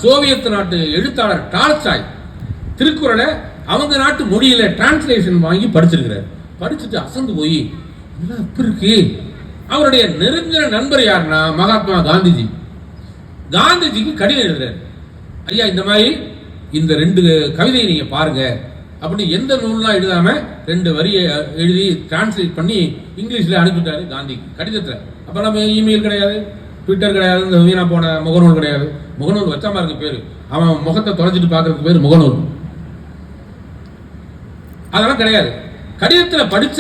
Soviet நாட்டு எழுத்தாளர் Tolstoy திருக்குறளை அவங்க நாட்டு மொழியில டிரான்ஸ்லேஷன் வாங்கி படிச்சிருக்கிறார். படிச்சுட்டு அசந்து போய் இப்படி இருக்கு. அவருடைய நெருங்கின நண்பர் யாருன்னா மகாத்மா காந்திஜி. காந்திஜிக்கு கடிதம் எழுதுறாரு, ஐயா இந்த மாதிரி இந்த 2 கவிதையை நீங்க பாருங்க அப்படின்னு எந்த நூல்லாம் எழுதாம 2 வரியை எழுதி டிரான்ஸ்லேட் பண்ணி இங்கிலீஷ்ல அனுப்பிட்டாரு காந்திக்கு கடிதத்துல. அப்பெல்லாம் இமெயில் கிடையாது, ட்விட்டர் கிடையாது, இந்த வீணா போன முகநூல் கிடையாது. முகநூல் வச்சா பாருங்க பேரு, அவன் முகத்தை தொலைச்சிட்டு பாக்குறதுக்கு பேரு முகநூல். அதெல்லாம் கிடையாது. கடிதத்துல படிச்ச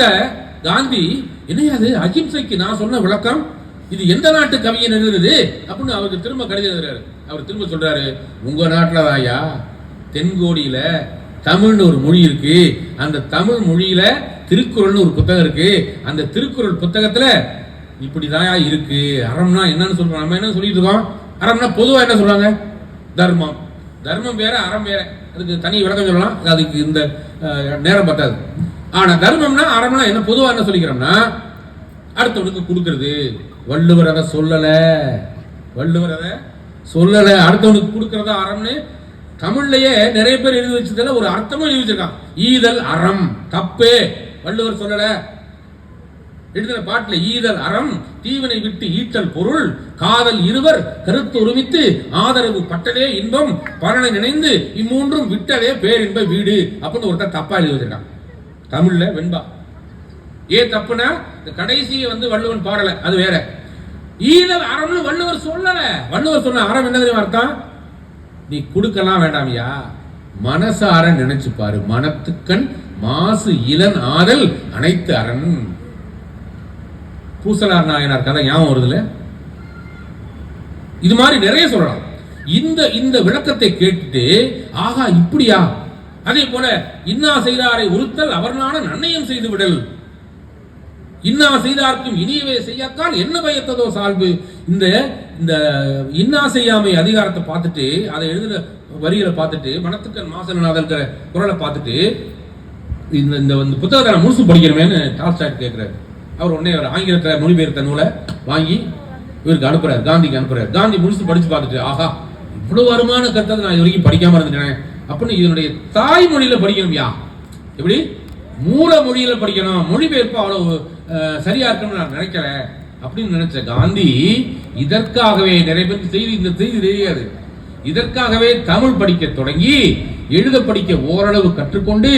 காந்தி என்னையாது அகிம்சைக்கு நான் சொன்ன விளக்கம், இது எந்த நாட்டு கவிஞன் எழுதுறது அப்படின்னு அவருக்கு திரும்ப கடிதம் எழுதுறாரு. அவர் திரும்ப சொல்றாரு, உங்க நாட்டுல தாயா தென்கோடியில தமிழ்னு ஒரு மொழி இருக்கு, அந்த தமிழ் மொழியில திருக்குறள்னு ஒரு புத்தகம் இருக்கு, அந்த திருக்குறள் புத்தகத்துல இப்படிதான் இருக்கு. அறம்னா என்னன்னு சொல்றோம், நம்ம என்ன சொல்லிட்டு இருக்கோம், அறம்னா பொதுவா என்ன சொல்றாங்க, தர்மம். தர்மம் வேற அறம் வேற, அதுக்கு தனி விளக்கம் சொல்லலாம், அதுக்கு இந்த நேரம் பத்தாது. ஆனா தர்மம்னா அறம்னா என்ன பொதுவா என்ன சொல்லிக்கிறோம்னா அடுத்தவனுக்கு கொடுக்கறது. வள்ளுவர் அதை சொல்லல, வள்ளுவர் அதை சொல்லல, அடுத்தவனுக்கு கொடுக்கறதா அறம்னு தமிழ்லயே நிறைய பேர் எழுதி வச்சதுல ஒரு அர்த்தமும் எழுதி வச்சிருக்கான். ஈதல் அறம் தப்பு, வள்ளுவர் சொல்லல. எழுதின பாட்டுல ஈதல் அறம் தீவினை விட்டு ஈட்டல் பொருள் காதல் இருவர் கருத்து ஒருமித்து ஆதரவு பட்டலே இன்பம் பலனை நினைந்து இம்மூன்றும் விட்டலே பேரின்ப வீடு அப்படின்னு ஒருத்தர் தப்பா எழுதி வச்சிருக்கான் தமிழ்ல வெண்பா. ஏன் தப்புனா கடைசியை வள்ளுவன் பாடல, அது வேற. ஈதல் அறம்னு வள்ளுவர் சொல்லல. வள்ளுவர் சொன்ன அறம் என்ன தெரியுமா அர்த்தம், நீ கொடுக்கலாம் வேண்டாமியா, மனசார நினைச்சு பாரு, மனத்துக்கண் மாசு இளன் ஆதல் அனைத்து அரண். பூசலார் நாயனார் கதை ஞாபகம் வருதுல. இது மாதிரி நிறைய சொல்லலாம். இந்த விளக்கத்தை கேட்டுட்டு ஆகா இப்படியா, அதே போல இன்னா செய்தாரை உறுத்தல் அவர்னான நன்னயம் செய்து விடல், இன்னா செய்தார்க்கும் இனியவே செய்யாக்கால் என்ன பயத்ததோ சால்பு. இந்த இன்னா செய்யாமை அதிகாரத்தை பார்த்துட்டு, அதை எழுதுற வரிகளை பார்த்துட்டு, மனத்துக்கண் மாசனாதல்கிற குரலை பார்த்துட்டு இந்த புத்தகத்தை நான் முழுசு படிக்கிறமேன்னு டால்ஸ்டாய் கேட்கிறாரு. அவர் உடனே அவர் ஆங்கிலத்தில் மொழிபெயர்த்த நூலை வாங்கி இவருக்கு அனுப்புறாரு, காந்திக்கு அனுப்புறாரு. காந்தி முழுசு படிச்சு பார்த்துட்டு ஆஹா இவ்வளவு வருமான கருத்தை நான் இது வரைக்கும் படிக்காம இருந்துட்டேன் அப்படின்னு இதனுடைய தாய்மொழியில படிக்கணும்யா, எப்படி மூல மொழியில படிக்கணும், மொழிபெயர்ப்பு அவ்வளவு சரியா இருக்குன்னு நான் நினைக்கல அப்படின்னு நினைச்ச காந்தி இதற்காகவே நிறைய பேருக்கு இந்த செய்தி தெரியாது, இதற்காகவே தமிழ் படிக்க தொடங்கி எழுத படிக்க ஓரளவு கற்றுக்கொண்டு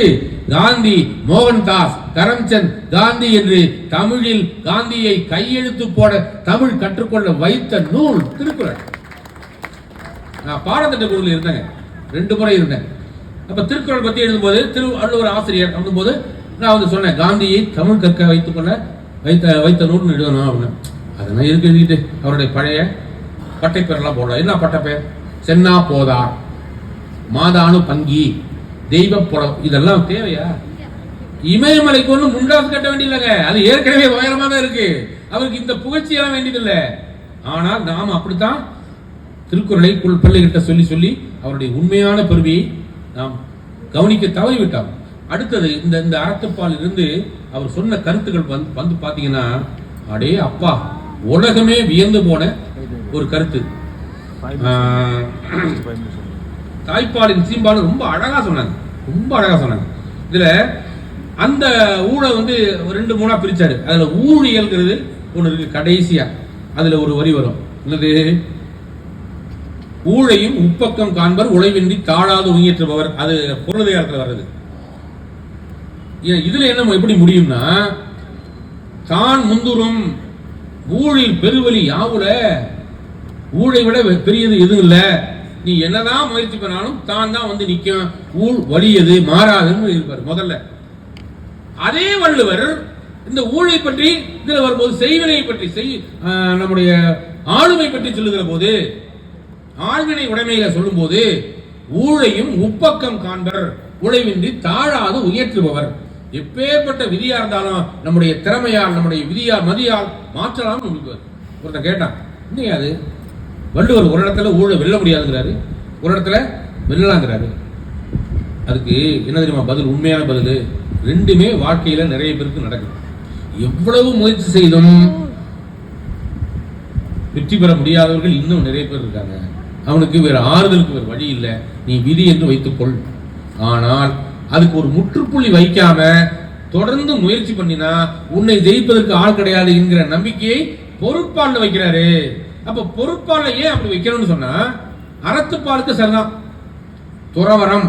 காந்தி மோகன்தாஸ் கரம்சந்த் காந்தி என்று தமிழில் காந்தியை கையெழுத்து போட தமிழ் கற்றுக்கொள்ள வைத்த நூல் திருக்குறள். நான் பாடத்திட்ட குழுவில் இருந்தேங்க, 2 முறை இருந்தேன். அப்ப திருக்குறள் பத்தி எழுதும்போது திருவள்ளுவர் ஆசிரியர் அப்படின்போது நான் சொன்னேன், காந்தியை தமிழ் கற்க வைத்துக்கொள்ள வைத்த நூல் எழுதணும் அப்படின்னு. அதெல்லாம் எதுக்கு எழுதிட்டு அவருடைய பழைய பட்டைப்பேரெல்லாம் போடலாம். என்ன பட்டப்பேர், சென்னா போதார், மாதானு பங்கி, தெய்வ புலம், இதெல்லாம் தேவையா? இமயமலைக்கு ஒண்ணு முண்டாசு கட்ட வேண்டியதில்லைங்க, அது ஏற்கனவே உயரமா தான் இருக்கு, அவருக்கு இந்த புகழ்ச்சி எல்லாம் வேண்டியதில்லை. ஆனால் நாம் அப்படித்தான் திருக்குறளை பிள்ளைகிட்ட சொல்லி சொல்லி அவருடைய உண்மையான பெருமையை நாம் கவனிக்க தவறிவிட்டோம். அடுத்தது இந்த அறத்துப்பால் இருந்து அவர் சொன்ன கருத்துக்கள் வந்து பாத்தீங்கன்னா அடே அப்பா உலகமே வியந்து போன ஒரு கருத்து. தாய்ப்பாலின் சீம்பால் ரொம்ப அழகா சொன்னாங்க, ரொம்ப அழகா சொன்னாங்க. இதுல அந்த ஊழை 2-3 பிரிச்சாரு. அதுல ஊழியல்ங்கிறது ஒண்ணு இருக்கு கடைசியா, அதுல ஒரு வரி வரும், என்னது, ஊழையும் உப்பக்கம் காண்பர் உழைவின்றி தாழாது உயற்றுபவர். அது பொருளாதாரத்தில் வர்றது. இதுல என்ன எப்படி முடியும்னா, தான் முந்துரும் ஊழில் பெருவலி யாவுல, ஊழை விட பெரியது எதுவும் இல்ல, நீ என்னதான் முயற்சி பண்ணாலும் தான் தான் நிக்கும், ஊழ் வலியது மாறாதுன்னு இருப்பார் முதல்ல. அதே வள்ளுவர் இந்த ஊழை பற்றி இதுல வரும்போது செய்வினை பற்றி நம்முடைய ஆளுமை பற்றி சொல்லுகிற போது, ஆழ்வினை உடைமையில சொல்லும் போது, ஊழையும் உப்பக்கம் காண்பர் உழைவின்றி தாழாது உயற்றுபவர். எப்பேற்பட்ட விதியா இருந்தாலும் நம்முடைய திறமையால் நம்முடைய விதியால் மதியால் மாற்றலாம். ஒருத்தர் கேட்டான், இன்னையாது வள்ளுவர் ஒரு இடத்துல ஊழ வெல்ல முடியாதுங்கிறாரு, ஒரு இடத்துல வெல்லலாங்கிறாரு. அதுக்கு என்ன தெரியுமா பதில், உண்மையான பதில், ரெண்டுமே வாழ்க்கையில நிறைய பேருக்கு நடக்குது. எவ்வளவு முயற்சி செய்தும் வெற்றி பெற முடியாதவர்கள் இன்னும் நிறைய பேர் இருக்காங்க. அவனுக்கு வேற ஆறுதலுக்கு வேறு வழி இல்லை, நீ விதி என்று வைத்துக்கொள். ஆனால் அதுக்கு ஒரு முற்றுப்புள்ளி வைக்காம தொடர்ந்து முயற்சி பண்ணினா உன்னை ஜெயிப்பதற்கு ஆள் கிடையாது என்கிற நம்பிக்கையை பொருட்பால் வைக்கிறாரு. அப்ப பொருட்பால் ஏன் அப்படி வைக்கணும்னு சொன்னா, அறத்துப்பாலுக்கு சரிதான். துறவரம்